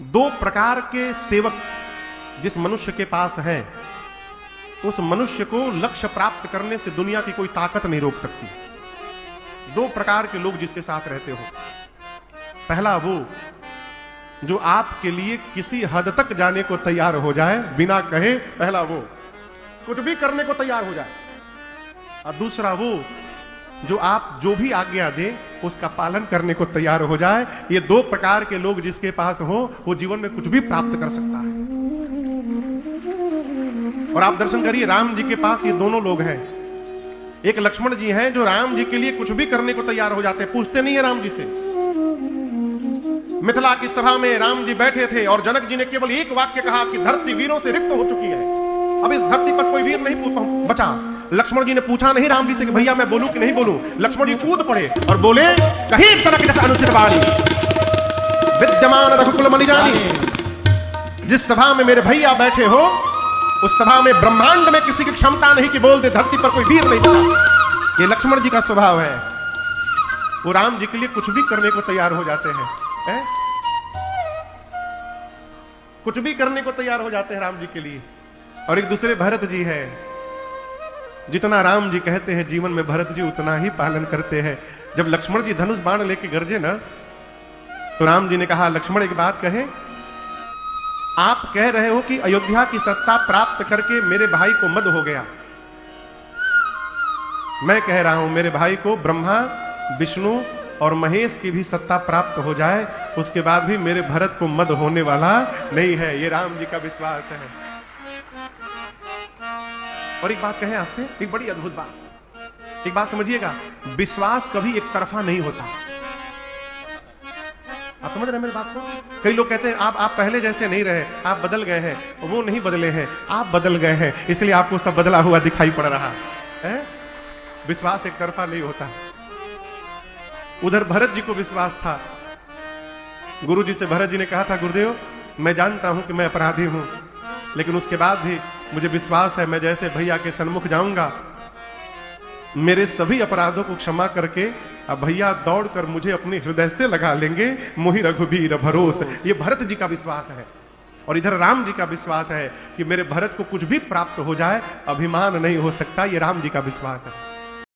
दो प्रकार के सेवक जिस मनुष्य के पास है, उस मनुष्य को लक्ष्य प्राप्त करने से दुनिया की कोई ताकत नहीं रोक सकती। दो प्रकार के लोग जिसके साथ रहते हो, पहला वो जो आपके लिए किसी हद तक जाने को तैयार हो जाए बिना कहे, पहला वो कुछ भी करने को तैयार हो जाए, और दूसरा वो जो आप जो भी आज्ञा दे उसका पालन करने को तैयार हो जाए। ये दो प्रकार के लोग जिसके पास हो वो जीवन में कुछ भी प्राप्त कर सकता है। और आप दर्शन करिए, राम जी के पास ये दोनों लोग हैं। एक लक्ष्मण जी हैं जो राम जी के लिए कुछ भी करने को तैयार हो जाते हैं, पूछते नहीं है राम जी से। मिथिला की सभा में राम जी बैठे थे और जनक जी ने केवल एक वाक्य कहा कि धरती वीरों से रिक्त हो चुकी है, अब इस धरती पर कोई वीर नहीं बचा। लक्ष्मण जी ने पूछा नहीं राम जी से कि भैया मैं बोलूं कि नहीं बोलूं। लक्ष्मण जी कूद पड़े और बोले, कहीं जनक जैसे अनुचित वाणी विद्यमान रघुकुल मणि जानी। जिस सभा में मेरे भैया बैठे हो उस सभा में ब्रह्मांड में किसी की क्षमता नहीं कि बोल दे धरती पर कोई वीर नहीं बचा। ये लक्ष्मण जी का स्वभाव है, वो राम जी के लिए कुछ भी करने को तैयार हो जाते हैं, कुछ भी करने को तैयार हो जाते हैं राम जी के लिए। और एक दूसरे भरत जी है, जितना राम जी कहते हैं जीवन में भरत जी उतना ही पालन करते हैं। जब लक्ष्मण जी धनुष बाण लेके गरजे ना, तो राम जी ने कहा, लक्ष्मण एक बात कहे, आप कह रहे हो कि अयोध्या की सत्ता प्राप्त करके मेरे भाई को मद हो गया। मैं कह रहा हूं मेरे भाई को ब्रह्मा विष्णु और महेश की भी सत्ता प्राप्त हो जाए, उसके बाद भी मेरे भरत को मद होने वाला नहीं है। ये राम जी का विश्वास है। और एक बात कहें आपसे, एक बड़ी अद्भुत बात, एक बात समझिएगा, विश्वास कभी एक तरफा नहीं होता। आप समझ रहे हैं मेरी बात को? कई लोग कहते हैं आप पहले जैसे नहीं रहे, आप बदल गए हैं। वो नहीं बदले हैं, आप बदल गए हैं, इसलिए आपको सब बदला हुआ दिखाई पड़ रहा है। विश्वास एक तरफा नहीं होता। उधर भरत जी को विश्वास था। गुरु जी से भरत जी ने कहा था, गुरुदेव मैं जानता हूं कि मैं अपराधी हूं, लेकिन उसके बाद भी मुझे विश्वास है मैं जैसे भैया के सन्मुख जाऊंगा, मेरे सभी अपराधों को क्षमा करके अब भैया दौड़कर मुझे अपने हृदय से लगा लेंगे, मोहि रघुबीर भरोस। ये भरत जी का विश्वास है। और इधर राम जी का विश्वास है कि मेरे भरत को कुछ भी प्राप्त हो जाए, अभिमान नहीं हो सकता। ये राम जी का विश्वास है।